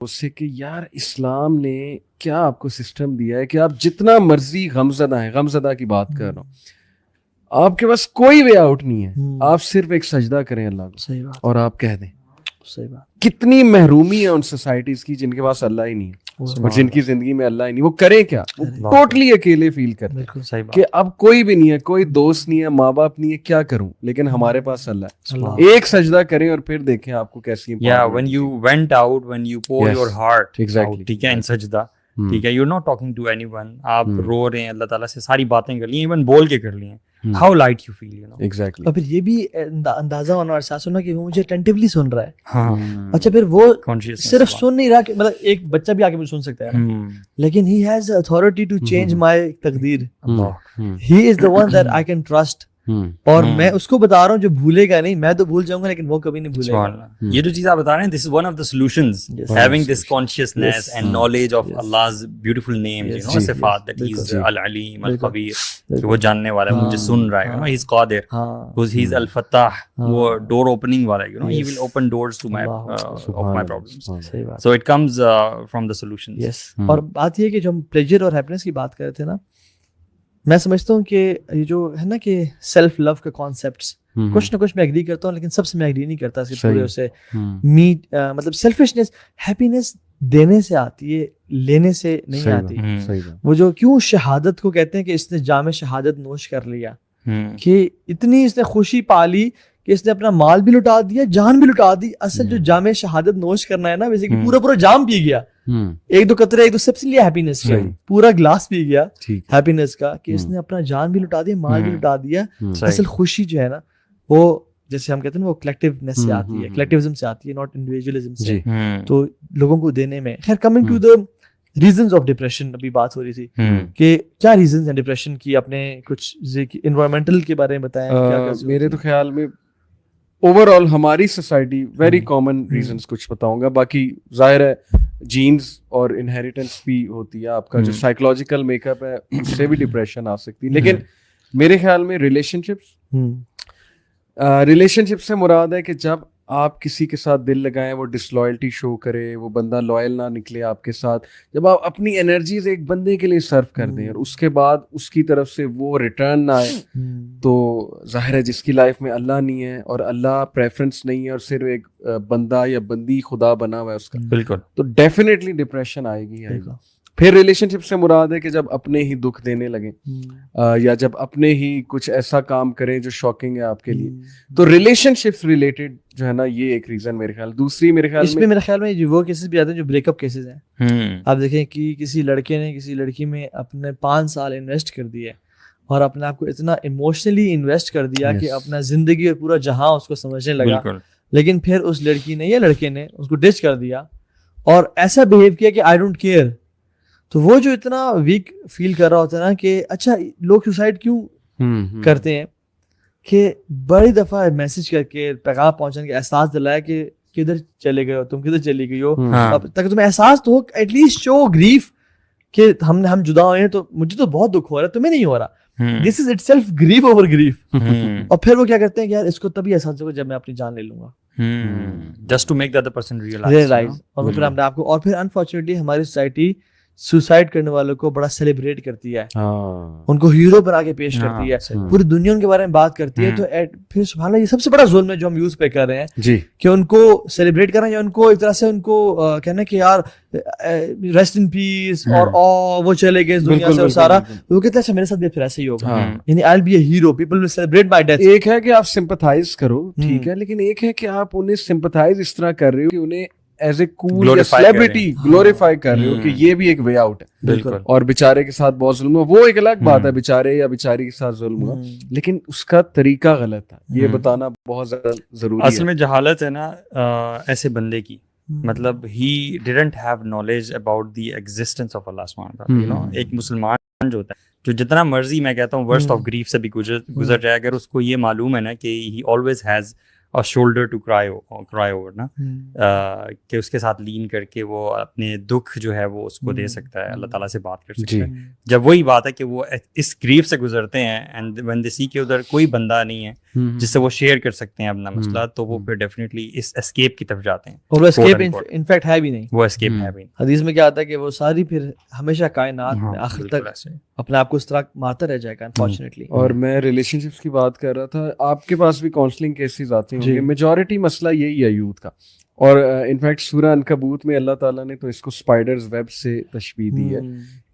اس سے کہ یار اسلام نے کیا آپ کو سسٹم دیا ہے کہ آپ جتنا مرضی غمزدہ ہیں، غمزدہ کی بات کر رہا ہوں، آپ کے پاس کوئی وے آؤٹ نہیں ہے، آپ صرف ایک سجدہ کریں اللہ کو صحیح بات، اور آپ کہہ دیں. صحیح بات. کتنی محرومی ہے ان سوسائٹیز کی جن کے پاس اللہ ہی نہیں ہے اور جن کی زندگی میں اللہ ہی نہیں. وہ کریں کیا؟ وہ ٹوٹلی اکیلے فیل کرتے بالکل صحیح بات کہ اب کوئی بھی نہیں ہے، کوئی دوست نہیں ہے، ماں باپ نہیں ہے، کیا کروں؟ لیکن ہمارے پاس اللہ ہے. ایک سجدہ کریں اور پھر دیکھیں آپ کو کیسی when you went out, when you pour your heart out, ٹھیک ہے، ان سجدہ، ٹھیک ہے، you're not talking to anyone, آپ رو رہے ہیں، اللہ تعالیٰ سے ساری باتیں کر لی ہیں، ایون بول کے کر لی ہیں. how light you feel, you know. Exactly. اور پھر یہ بھی اندازہ ہونا اور احساس ہونا کہ وہ مجھے اٹینٹیولی سن رہا ہے. ہاں، اچھا پھر وہ consciousness صرف سن نہیں رہا کہ مطلب ایک بچہ بھی آ کے مجھے سن سکتا ہے، لیکن he has authority to change my تقدیر. he is the one that I can trust. اور میں اس کو بتا رہا ہوں جو بھولے گا نہیں، میں تو بھول جاؤں گا لیکن وہ کبھی نہیں بھولے گا. یہ جو چیز آپ بتا رہے ہیں, this is one of the solutions, having this consciousness and knowledge of Allah's beautiful names, you know, صفات, that he is al-Alim, al-Khabir, کہ وہ جاننے والا ہے، مجھے سن رہا ہے, you know, he is Qadir, because he is al-Fattah, وہ door opening والا ہے, you know, he will open doors to my of my problems. So it comes from the solutions. Yes. اور بات یہ ہے کہ جو ہم پلیجر اور ہیپینس کی بات کر رہے تھے نا، میں سمجھتا ہوں کہ یہ جو ہے نا کہ سیلف لو کا کانسیپٹس، کچھ نہ کچھ میں ایگری کرتا ہوں لیکن سب سے میں ایگری نہیں کرتا اس پورے اسے میٹ مطلب سیلفشنس. ہیپینس دینے سے آتی ہے، لینے سے نہیں آتی. وہ جو کیوں شہادت کو کہتے ہیں کہ اس نے جام شہادت نوش کر لیا، کہ اتنی اس نے خوشی پالی کہ اس نے اپنا مال بھی لٹا دیا، جان بھی لٹا دی. اصل جو جام شہادت نوش کرنا ہے نا، بیسیکلی پورا جام پی گیا، ایک دو قطرے ایک دو سب سے لیا ہیپینس کا، پورا گلاس پی گیا ہیپینس کا، کہ اس نے اپنا جان بھی لٹا دیا، مال بھی لٹا دیا. اصل خوشی جو ہے نا وہ جیسے ہم کہتے ہیں وہ کلیکٹیونیس سے آتی ہے، کلیکٹیوزم سے آتی ہے، ناٹ انڈیویجولزم سے. تو لوگوں کو دینے میں. خیر coming to the reasons of depression, ابھی بات ہو رہی تھی کہ کیا ریزنز ہیں ڈپریشن کی، اپنے کچھ انوائرمنٹل کے بارے میں بتائیں. میرے تو خیال میں اوور آل ہماری سوسائٹی ویری کامن ریزنس کچھ بتاؤں گا، باقی ظاہر ہے جینز اور انہیریٹنس بھی ہوتی ہے، آپ کا جو سائیکولوجیکل میک اپ ہے اس سے بھی ڈپریشن آ سکتی ہے. لیکن میرے خیال میں ریلیشن شپ سے مراد ہے کہ جب آپ کسی کے ساتھ دل لگائیں، وہ ڈسلوائلٹی شو کرے، وہ بندہ لوئل نہ نکلے آپ کے ساتھ، جب آپ اپنی انرجیز ایک بندے کے لیے صرف کر دیں اور اس کے بعد اس کی طرف سے وہ ریٹرن نہ آئے، تو ظاہر ہے جس کی لائف میں اللہ نہیں ہے اور اللہ پریفرنس نہیں ہے اور صرف ایک بندہ یا بندی خدا بنا ہوا ہے اس کا، بالکل، تو ڈیفینیٹلی ڈپریشن آئے گی. پھر ریلیشن شپ سے مراد ہے کہ جب اپنے ہی دکھ دینے لگیں یا جب اپنے ہی کچھ ایسا کام کریں جو شاکنگ ہے آپ کے لیے. تو ریلیشن شپس ریلیٹڈ جو ہے نا یہ ایک ریزن میرے خیال. دوسری میرے خیال اس میں میرے خیال میں وہ کیسز بھی آتے ہیں جو بریک اپ کیسز ہیں. آپ دیکھیں کہ کسی لڑکے نے کسی لڑکی میں اپنے 5 سال انویسٹ کر دیے اور اپنے آپ کو اتنا ایموشنلی انویسٹ کر دیا کہ اپنا زندگی اور پورا جہاں اس کو سمجھنے لگا، لیکن پھر اس لڑکی نے یا لڑکے نے اس کو ڈچ کر دیا اور ایسا بہیو کیا کہ آئی ڈونٹ کیئر. تو وہ جو اتنا ویک فیل کر رہا ہوتا ہے نا کہ اچھا لوگ سوسائڈ کیوں کرتے ہیں، کہ بڑی دفعہ میسج کر کے پیغام پہنچانے کے احساس دلایا کہ کدھر چلے گئے ہو تم، کدھر چلی گئی ہو، تاکہ تمہیں احساس تو ہو ایٹ لیسٹ شو گریف کہ ہم جدا ہوئے ہیں تو مجھے تو بہت دکھ ہو رہا ہے، تمہیں نہیں ہو رہا. This is itself grief over grief. اور پھر وہ کیا کرتے ہیں کہ یار اس کو تبھی احساس ہوگا جب میں اپنی جان لے لوں گا، just to make the other person realize. اور پھر اپنے آپ کو. اور پھر انفارچونیٹلی ہماری سوسائٹی سوسائڈ کرنے والوں کو بڑا سیلیبریٹ کرتی ہے، ان کو ہیرو بنا کے پیش کرتی ہے، پوری دنیا ان کے بارے میں بات کرتی ہے. تو پھر سبحان اللہ یہ سب سے بڑا ظلم ہے جو ہم یوز پہ کر رہے ہیں کہ ان کو سیلیبریٹ کرنا یا ان کو ایک طرح سے ان کو کہنا کہ یار ریسٹ ان پیس اور وہ چلے گئے اس دنیا سے اور سارا. وہ کہتے ہیں اچھا میرے ساتھ بھی پھر ایسے ہی ہوگا، یعنی I will be a hero, people will celebrate my death. ایک ہے کہ آپ سمپتھائز کرو، ٹھیک ہے، لیکن ایک ہے کہ آپ انہیں سمپتھائز اس طرح کر رہے ہو کہ انہیں as a cool celebrity glorify کر رہے ہو کہ یہ بھی ایک وے آؤٹ ہے. بالکل. اور بیچارے کے ساتھ بہت ظلم ہوا، وہ ایک الگ بات ہے، بیچارے یا بیچاری کے ساتھ ظلم ہوا، لیکن اس کا طریقہ غلط تھا، یہ بتانا بہت زیادہ ضروری ہے. اصل میں جہالت ہے نا ایسے بندے کی، مطلب ہی didn't have knowledge about the existence of اللہ سبحانہ وتعالی. یو نو ایک مسلمان جو ہوتا ہے جو جتنا مرضی میں کہتا ہوں ورسٹ آف گریف سے بھی گزر جائے، اگر اس کو یہ معلوم ہے نا کہ ہی آلویز ہیز اور شولڈر ٹو کرائی اوور نا, کہ اس کے ساتھ لین کر کے وہ اپنے دکھ جو ہے وہ اس کو دے سکتا ہے, اللہ تعالیٰ سے بات کر سکتا ہے. جب وہی بات ہے کہ وہ اس گریف سے گزرتے ہیں اینڈ وین دے سی کہ ادھر کوئی بندہ نہیں ہے جس سے وہ شیئر کر سکتے ہیں اپنا مسئلہ, تو وہ پھر ڈیفینیٹلی اس اسکیپ کی طرف جاتے ہیں. اور وہ اسکیپ انفیکٹ ہے بھی نہیں, وہ اسکیپ ہے بھی نہیں. حدیث میں کیا آتا ہے کہ وہ ساری پھر ہمیشہ کائنات میں آخر تک اپنے آپ کو اس طرح مارتا رہ جائے گا انفارچونیٹلی. اور میں ریلیشن شپس کی بات کر رہا تھا, آپ کے پاس بھی کاؤنسلنگ کیسز آتے ہیں, میجورٹی مسئلہ یہی ہے یوتھ کا. اور انفیکٹ سورہ عنکبوت میں اللہ تعالیٰ نے تو اس کو اسپائڈرز ویب سے تشبیہ دی ہے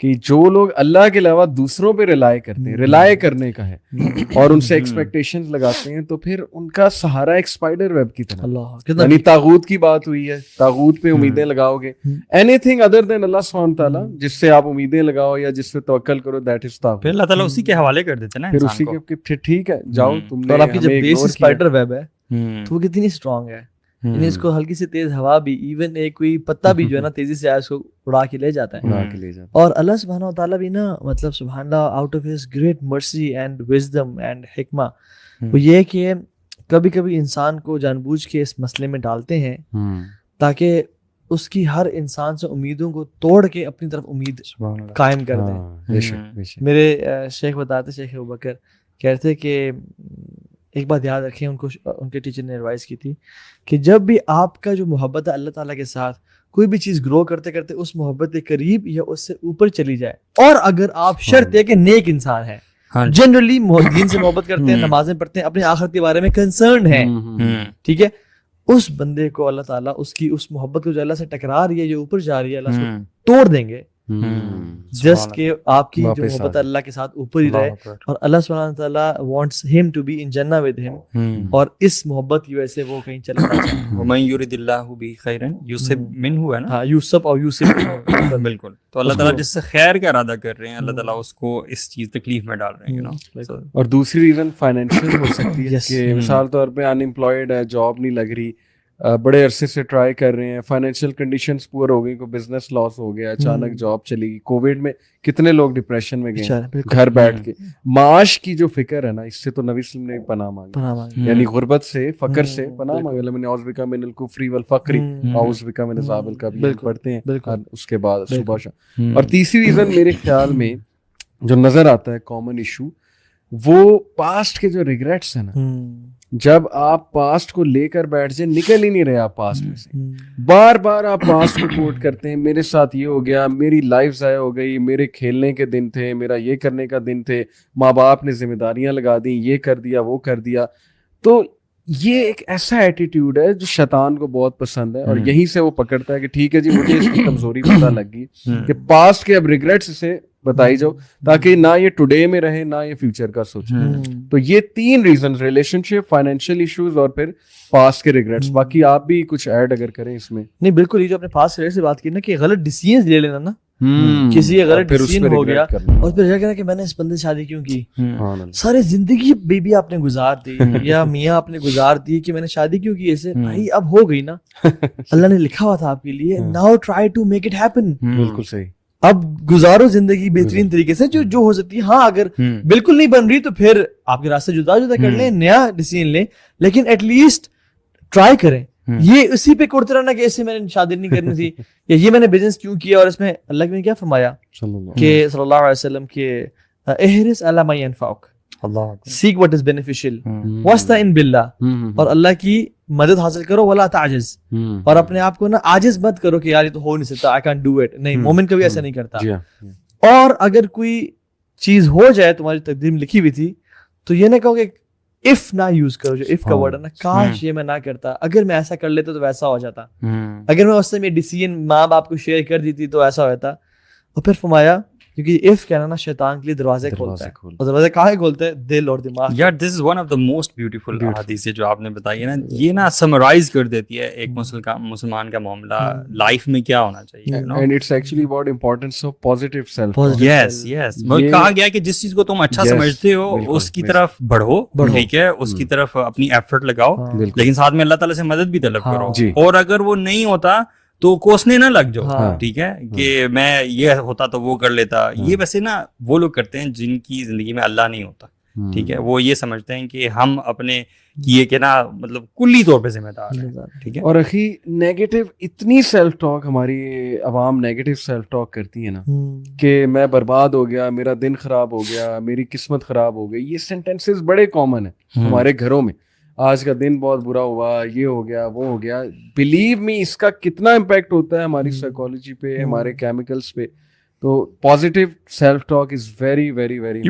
کہ جو لوگ اللہ کے علاوہ دوسروں پہ ریلائی کرتے ہیں, ریلائی کرنے کا ہے اور ان سے ایکسپیکٹیشنز لگاتے ہیں, تو پھر ان کا سہارا ایک اسپائڈر ویب کی طرح. یعنی طاغوت کی بات ہوئی ہے, طاغوت پہ امیدیں لگاؤ گے, اینی تھنگ ادر دین اللہ سبحانہ تعالیٰ جس سے آپ امیدیں لگاؤ یا جس پہ توکل کرو, دیٹ از طاغوت. پھر اللہ تعالیٰ اسی کے حوالے کر دیتے ہیں نا پھر انسان اسی کو. کے ٹھیک ہے جاؤ تم نے, اور آپ کی جو بیس اسپائڈر ویب ہے تو وہ کتنی اسٹرانگ ہے, یعنی اس کو ہلکی سی تیز ہوا بھی, ایون ایک کوئی پتا بھی جو ہے نا تیزی سے اس کو اڑا کے لے جاتا ہے. اور اللہ سبحانہ وتعالیٰ بھی نا مطلب سبحان اللہ out of his great mercy and wisdom and حکمہ, وہ یہ کہ کبھی کبھی انسان کو جان بوجھ کے اس مسئلے میں ڈالتے ہیں تاکہ اس کی ہر انسان سے امیدوں کو توڑ کے اپنی طرف امید قائم کر دیں. میرے شیخ بتاتے, شیخ ابوبکر کہتے کہ ایک بات یاد رکھیں, ان کے ٹیچر نے ایڈوائز کی تھی کہ جب بھی آپ کا جو محبت ہے اللہ تعالیٰ کے ساتھ, کوئی بھی چیز گرو کرتے کرتے اس محبت کے قریب یا اس سے اوپر چلی جائے, اور اگر آپ شرط ہے کہ نیک انسان ہے, جنرلی دین سے محبت کرتے ہیں, نمازیں پڑھتے ہیں, اپنے آخرت کے بارے میں کنسرن ہے, ٹھیک ہے, اس بندے کو اللہ تعالیٰ اس کی اس محبت کو جو اللہ سے ٹکرا رہی ہے, جو اوپر جا رہی ہے, اللہ اس کو توڑ دیں گے, جسٹ کہ آپ کی جو محبت اللہ کے ساتھ اوپر ہی رہے. اور اللہ سبحانہ وتعالیٰ وانٹس ہم ٹو بی ان جنہ ود ہم, اور اس محبت کی وجہ سے وہ کہیں چلا جائے. ومن یرید اللہ بہ خیرا یصب منہ, ہے نا, ہاں یوسف اور یوسف, بالکل. تو اللہ تعالیٰ جس سے خیر کا ارادہ کر رہے ہیں, اللہ تعالیٰ اس کو اس چیز تکلیف میں ڈال رہے ہیں, یو نو. اور دوسری ریزن فائنینشیل ہو سکتی ہے کہ مثال طور پہ ان امپلائڈ ہے, جاب نہیں لگ رہی, بڑے عرصے سے ٹرائی کر رہے ہیں, فائنینشیل کنڈیشنز پور ہو گئی, کوئی بزنس لاس ہو گیا, اچانک جاب چلی گئی. کووڈ میں کتنے لوگ ڈپریشن میں گئے گھر بیٹھ کے. معاش کی جو فکر ہے نا, اس سے تو نبی صلی اللہ علیہ وسلم نے پناہ مانگی, یعنی غربت سے, فقر سے پناہ مانگی. من اعوذ بک من الکفر والفقر اعوذ بک من عذاب القبر پڑھتے ہیں اس کے بعد صبح شام. اور تیسری ریزن میرے خیال میں جو نظر آتا ہے کامن ایشو, وہ پاسٹ کے جو ریگریٹس ہیں نا, جب آپ پاسٹ کو لے کر بیٹھ جائیں, نکل ہی نہیں رہے آپ پاسٹ میں سے, بار بار آپ پاسٹ کو کوٹ کرتے ہیں, میرے ساتھ یہ ہو گیا, میری لائف ضائع ہو گئی, میرے کھیلنے کے دن تھے, میرا یہ کرنے کا دن تھے, ماں باپ نے ذمہ داریاں لگا دیں, یہ کر دیا وہ کر دیا. تو یہ ایک ایسا ایٹیٹیوڈ ہے جو شیطان کو بہت پسند ہے, اور یہیں سے وہ پکڑتا ہے کہ ٹھیک ہے جی مجھے اس کی کمزوری پتہ لگ گئی کہ پاسٹ کے اب ریگریٹس سے بتائی جاؤ, تاکہ نہ یہ ٹوڈے میں رہے نہ یہ فیوچر کا سوچے. تو یہ تین ریزنز, ریلیشن شپ, فائنینشیل ایشوز اور پھر پاسٹ کے ریگریٹس. باقی آپ بھی کچھ ایڈ اگر کریں اس میں. نہیں بالکل, یہ جو اپنے پاسٹ ریگریٹ سے بات کی نا کہ غلط ڈیسیژنز لے لینا نا, کسی غلط ڈیسیژن ہو گیا اور پھر یہ کہنا کہ میں نے اس بندے سے شادی کیوں کی, سارے زندگی بیوی آپ نے گزار دی یا میاں آپ نے گزار دی کہ میں نے شادی کیوں کی ایسے. بھائی اب ہو گئی نا, اللہ نے لکھا ہوا تھا آپ کے لیے, now try to make it happen. بالکل صحیح, اب گزارو زندگی بہترین طریقے سے جو ہو سکتی ہے. ہاں اگر بالکل نہیں بن رہی تو پھر آپ کے راستے جدا جدا کر لیں, نیا ڈیسیژن لیں, لیکن ایٹ لیسٹ ٹرائی کریں. یہ اسی پہ کوڑتے رہنا کہ ایسے میں نے شادی نہیں کرنی تھی یا یہ میں نے بزنس کیوں کیا, اور اس میں اللہ نے کیا فرمایا کہ صلی اللہ علیہ وسلم کہ احرص علی ما ينفعک, سیک what is beneficial, واستعن باللہ, اور اللہ کی مدد حاصل کرو, ولا تعجز, اور اپنے آپ کو نا عاجز مت کرو کہ یار یہ تو ہو نہیں سکتا, I can't do it. نہیں, مومن کبھی ایسا نہیں کرتا. اور اگر کوئی چیز ہو جائے تمہاری تقدیر میں لکھی ہوئی تھی تو یہ نہ کہو کہ اف نہ یوز کرو, جو اف کا ورڈ ہے نا, کاش یہ میں نہ کرتا, اگر میں ایسا کر لیتا تو ویسا ہو جاتا, اگر میں اس سے میری ڈیسیژن ماں باپ کو شیئر کر دیتی تو ایسا ہوتا. اور پھر فرمایا کیونکہ اف کہنا نا شیطان کے لیے دروازے کھولتا ہے, اور دروازے کہاں کھولتے ہیں, دل اور دماغ. یار this is one of the most beautiful حدیث جو آپ نے بتائی ہے نا, یہ نا سمرائز کر دیتی ہے ایک مسلمان کا معاملہ لائف میں کیا ہونا چاہیے. And it's actually about importance of positive self. Yes yes, کہا گیا کہ جس چیز کو تم اچھا سمجھتے ہو اس کی طرف بڑھو, ٹھیک ہے, اس کی طرف اپنی ایفرٹ لگاؤ, لیکن ساتھ میں اللہ تعالیٰ سے مدد بھی طلب کرو. اور اگر وہ نہیں ہوتا تو کوسنے نہ لگ جاؤ, ٹھیک ہے, کہ میں یہ ہوتا تو وہ کر لیتا. یہ ویسے نا وہ لوگ کرتے ہیں جن کی زندگی میں اللہ نہیں ہوتا, ٹھیک ہے, وہ یہ سمجھتے ہیں کہ ہم اپنے کہ یہ کہ نا مطلب کلی طور پہ ذمہ دار ہے. ٹھیک ہے. اور اخی نیگیٹو اتنی سیلف ٹاک ہماری عوام نیگیٹو سیلف ٹاک کرتی ہے نا کہ میں برباد ہو گیا, میرا دن خراب ہو گیا, میری قسمت خراب ہو گئی. یہ سینٹینسز بڑے کامن ہیں ہمارے گھروں میں. آج کا دن بہت برا ہوا, یہ ہو گیا, وہ ہو گیا. بلیو می اس کا کتنا امپیکٹ ہوتا ہے ہماری سائیکالوجی پہ, ہمارے کیمیکلس پہ. تو positive self talk is very very very